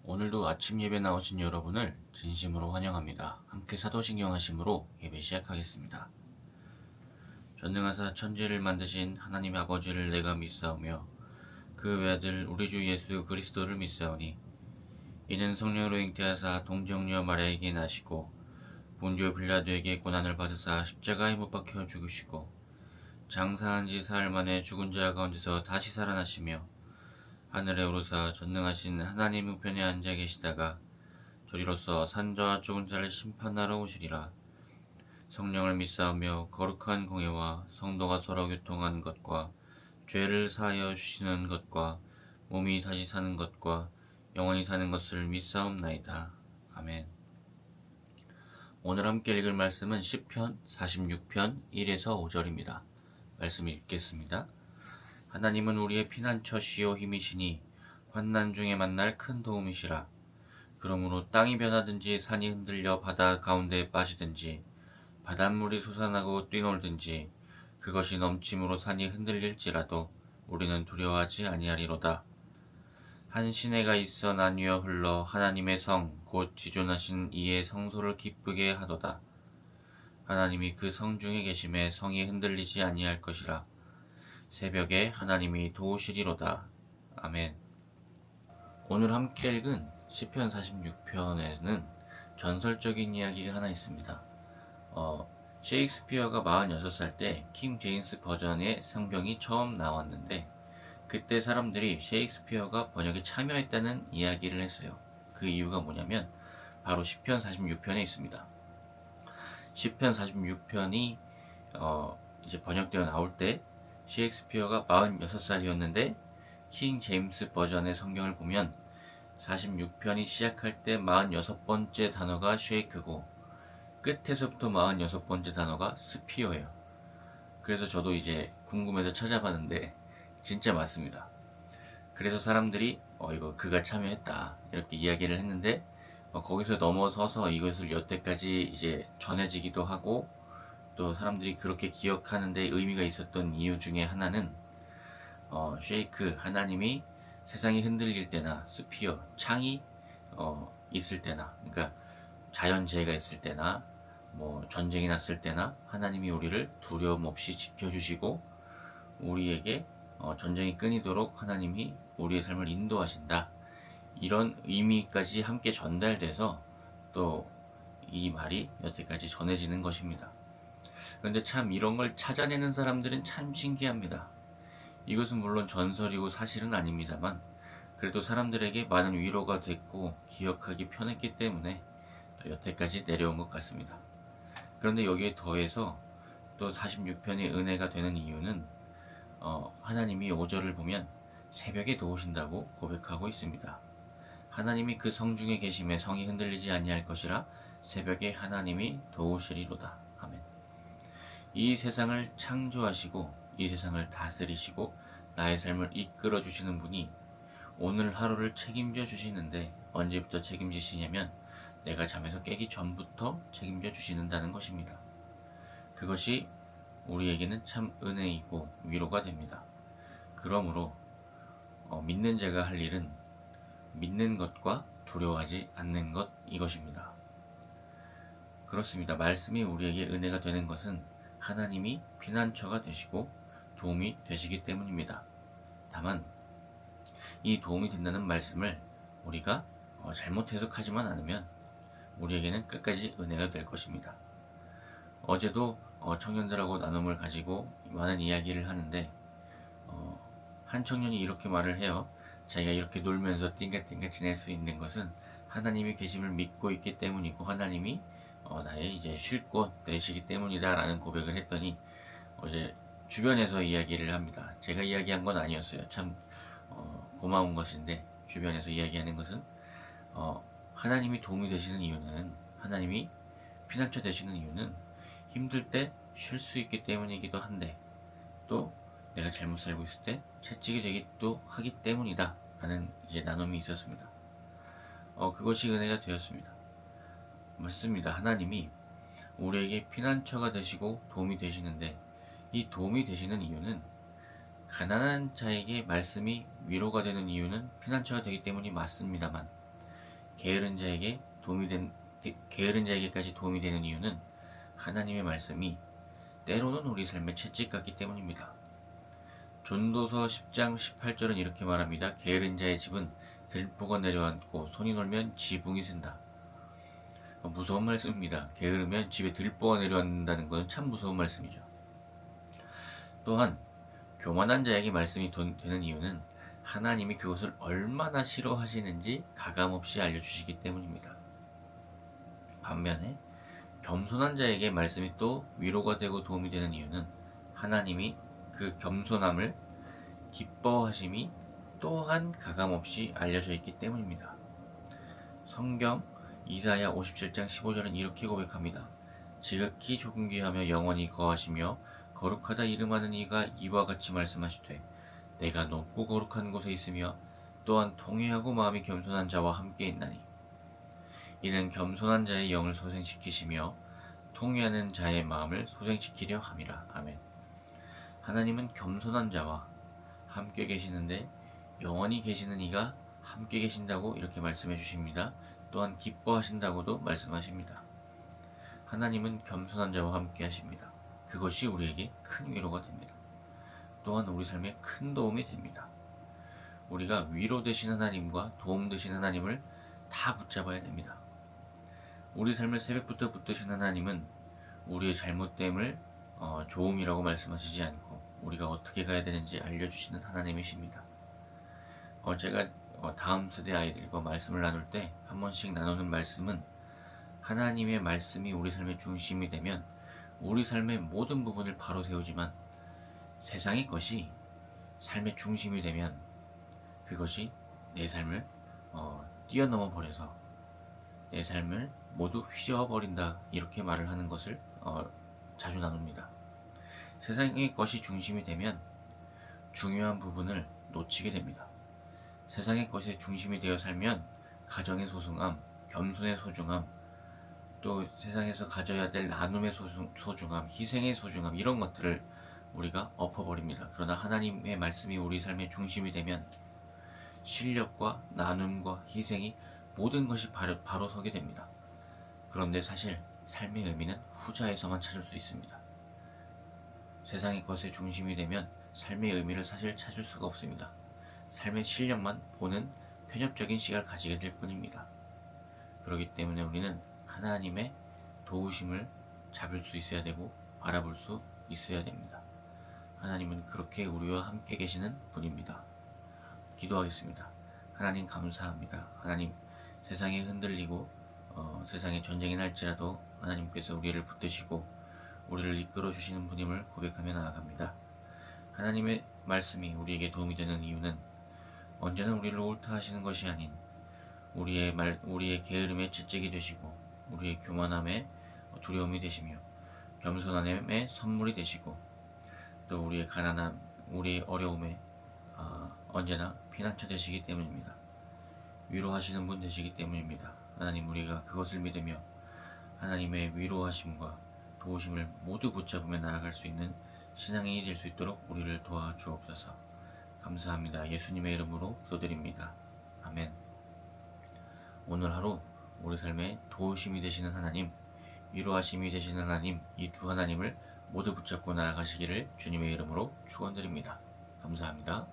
오늘도 아침 예배 나오신 여러분을 진심으로 환영합니다. 함께 사도신경 하심으로 예배 시작하겠습니다. 전능하사 천지를 만드신 하나님 아버지를 내가 믿사오며 그 외아들 우리 주 예수 그리스도를 믿사오니 이는 성령으로 잉태하사 동정녀 마리아에게 나시고 본디오 빌라도에게 고난을 받으사 십자가에 못 박혀 죽으시고 장사한 지 사흘 만에 죽은 자 가운데서 다시 살아나시며 하늘에 오르사 전능하신 하나님 우편에 앉아 계시다가 저리로서 산자와 죽은 자를 심판하러 오시리라. 성령을 믿사오며 거룩한 공예와 성도가 서로 교통한 것과 죄를 사하여 주시는 것과 몸이 다시 사는 것과 영원히 사는 것을 믿사옵나이다. 아멘. 오늘 함께 읽을 말씀은 시편 46편 1에서 5절입니다. 말씀 읽겠습니다. 하나님은 우리의 피난처시요 힘이시니 환난 중에 만날 큰 도움이시라. 그러므로 땅이 변하든지 산이 흔들려 바다 가운데에 빠지든지 바닷물이 솟아나고 뛰놀든지 그것이 넘침으로 산이 흔들릴지라도 우리는 두려워하지 아니하리로다. 한 시내가 있어 나뉘어 흘러 하나님의 성 곧 지존하신 이의 성소를 기쁘게 하도다. 하나님이 그 성 중에 계심에 성이 흔들리지 아니할 것이라. 새벽에 하나님이 도우시리로다. 아멘. 오늘 함께 읽은 시편 46편에는 전설적인 이야기가 하나 있습니다. 셰익스피어가 46살 때 킹 제임스 버전의 성경이 처음 나왔는데 그때 사람들이 셰익스피어가 번역에 참여했다는 이야기를 했어요. 그 이유가 뭐냐면 바로 시편 46편에 있습니다. 시편 46편이 이제 번역되어 나올 때 셰익스피어가 46살이었는데 킹 제임스 버전의 성경을 보면 46편이 시작할 때 46번째 단어가 쉐이크고 끝에서부터 46번째 단어가 스피어예요. 그래서 저도 이제 궁금해서 찾아봤는데 진짜 맞습니다. 그래서 사람들이 이거 그가 참여했다 이렇게 이야기를 했는데 거기서 넘어서서 이것을 여태까지 이제 전해지기도 하고 또 사람들이 그렇게 기억하는 데 의미가 있었던 이유 중에 하나는 쉐이크 하나님이 세상이 흔들릴 때나 스피어 창이 있을 때나 그러니까 자연재해가 있을 때나 뭐 전쟁이 났을 때나 하나님이 우리를 두려움 없이 지켜주시고 우리에게 전쟁이 끊이도록 하나님이 우리의 삶을 인도하신다. 이런 의미까지 함께 전달돼서 또 이 말이 여태까지 전해지는 것입니다. 그런데 참 이런 걸 찾아내는 사람들은 참 신기합니다. 이것은 물론 전설이고 사실은 아닙니다만 그래도 사람들에게 많은 위로가 됐고 기억하기 편했기 때문에 여태까지 내려온 것 같습니다. 그런데 여기에 더해서 또 46편의 은혜가 되는 이유는 하나님이 5절을 보면 새벽에 도우신다고 고백하고 있습니다. 하나님이 그 성중에 계심에 성이 흔들리지 아니할 것이라 새벽에 하나님이 도우시리로다. 아멘. 이 세상을 창조하시고 이 세상을 다스리시고 나의 삶을 이끌어 주시는 분이 오늘 하루를 책임져 주시는데 언제부터 책임지시냐면 내가 잠에서 깨기 전부터 책임져 주시는다는 것입니다. 그것이 우리에게는 참 은혜이고 위로가 됩니다. 그러므로 믿는 자가 할 일은 믿는 것과 두려워하지 않는 것 이것입니다. 그렇습니다. 말씀이 우리에게 은혜가 되는 것은 하나님이 피난처가 되시고 도움이 되시기 때문입니다. 다만 이 도움이 된다는 말씀을 우리가 잘못 해석하지만 않으면 우리에게는 끝까지 은혜가 될 것입니다. 어제도 청년들하고 나눔을 가지고 많은 이야기를 하는데 한 청년이 이렇게 말을 해요. 자기가 이렇게 놀면서 띵가띵가 지낼 수 있는 것은 하나님이 계심을 믿고 있기 때문이고 하나님이 나의 이제 쉴 곳 되시기 때문이다 라는 고백을 했더니 어제 주변에서 이야기를 합니다. 제가 이야기한 건 아니었어요. 참 고마운 것인데 주변에서 이야기하는 것은 하나님이 도움이 되시는 이유는 하나님이 피난처 되시는 이유는 힘들 때 쉴 수 있기 때문이기도 한데 또 내가 잘못 살고 있을 때 채찍이 되기도 하기 때문이다 라는 이제 나눔이 있었습니다. 그것이 은혜가 되었습니다. 맞습니다. 하나님이 우리에게 피난처가 되시고 도움이 되시는데 이 도움이 되시는 이유는 가난한 자에게 말씀이 위로가 되는 이유는 피난처가 되기 때문이 맞습니다만 게으른 자에게까지 도움이 되는 이유는 하나님의 말씀이 때로는 우리 삶의 채찍 같기 때문입니다. 전도서 10장 18절은 이렇게 말합니다. 게으른 자의 집은 들보가 내려앉고 손이 놀면 지붕이 샌다. 무서운 말씀입니다. 게으르면 집에 들보가 내려앉는다는 것은 참 무서운 말씀이죠. 또한 교만한 자에게 말씀이 되는 이유는 하나님이 그것을 얼마나 싫어하시는지 가감없이 알려주시기 때문입니다. 반면에 겸손한 자에게 말씀이 또 위로가 되고 도움이 되는 이유는 하나님이 그 겸손함을 기뻐하심이 또한 가감없이 알려져 있기 때문입니다. 성경 이사야 57장 15절은 이렇게 고백합니다. 지극히 존귀하며 영원히 거하시며 거룩하다 이름하는 이가 이와 같이 말씀하시되 내가 높고 거룩한 곳에 있으며 또한 통회하고 마음이 겸손한 자와 함께 있나니 이는 겸손한 자의 영을 소생시키시며 통회하는 자의 마음을 소생시키려 함이라. 아멘. 하나님은 겸손한 자와 함께 계시는데 영원히 계시는 이가 함께 계신다고 이렇게 말씀해 주십니다. 또한 기뻐하신다고도 말씀하십니다. 하나님은 겸손한 자와 함께 하십니다. 그것이 우리에게 큰 위로가 됩니다. 또한 우리 삶에 큰 도움이 됩니다. 우리가 위로 되신 하나님과 도움 되신 하나님을 다 붙잡아야 됩니다. 우리 삶을 새벽부터 붙드신 하나님은 우리의 잘못됨을 조음이라고 말씀하시지 않고 우리가 어떻게 가야 되는지 알려주시는 하나님이십니다. 제가 다음 세대 아이들과 말씀을 나눌 때 한 번씩 나누는 말씀은 하나님의 말씀이 우리 삶의 중심이 되면 우리 삶의 모든 부분을 바로 세우지만 세상의 것이 삶의 중심이 되면 그것이 내 삶을 뛰어넘어 버려서 내 삶을 모두 휘저어 버린다, 이렇게 말을 하는 것을 자주 나눕니다. 세상의 것이 중심이 되면 중요한 부분을 놓치게 됩니다. 세상의 것에 중심이 되어 살면 가정의 소중함, 겸손의 소중함, 또 세상에서 가져야 될 나눔의 소중함, 희생의 소중함, 이런 것들을 우리가 엎어버립니다. 그러나 하나님의 말씀이 우리 삶의 중심이 되면 실력과 나눔과 희생이 모든 것이 바로 서게 됩니다. 그런데 사실 삶의 의미는 후자에서만 찾을 수 있습니다. 세상의 것의 중심이 되면 삶의 의미를 사실 찾을 수가 없습니다. 삶의 실력만 보는 편협적인 시각을 가지게 될 뿐입니다. 그렇기 때문에 우리는 하나님의 도우심을 잡을 수 있어야 되고 바라볼 수 있어야 됩니다. 하나님은 그렇게 우리와 함께 계시는 분입니다. 기도하겠습니다. 하나님 감사합니다. 하나님, 세상에 흔들리고 세상에 전쟁이 날지라도 하나님께서 우리를 붙드시고 우리를 이끌어 주시는 분임을 고백하며 나아갑니다. 하나님의 말씀이 우리에게 도움이 되는 이유는 언제나 우리를 옳다 하시는 것이 아닌 우리의 게으름의 채찍이 되시고 우리의 교만함의 두려움이 되시며 겸손함의 선물이 되시고 또 우리의 가난함, 우리의 어려움에 언제나 피난처 되시기 때문입니다. 위로하시는 분 되시기 때문입니다. 하나님, 우리가 그것을 믿으며 하나님의 위로하심과 도우심을 모두 붙잡으며 나아갈 수 있는 신앙인이 될 수 있도록 우리를 도와주옵소서. 감사합니다. 예수님의 이름으로 기도드립니다. 아멘. 오늘 하루 우리 삶에 도우심이 되시는 하나님, 위로하심이 되시는 하나님, 이 두 하나님을 모두 붙잡고 나아가시기를 주님의 이름으로 축원드립니다. 감사합니다.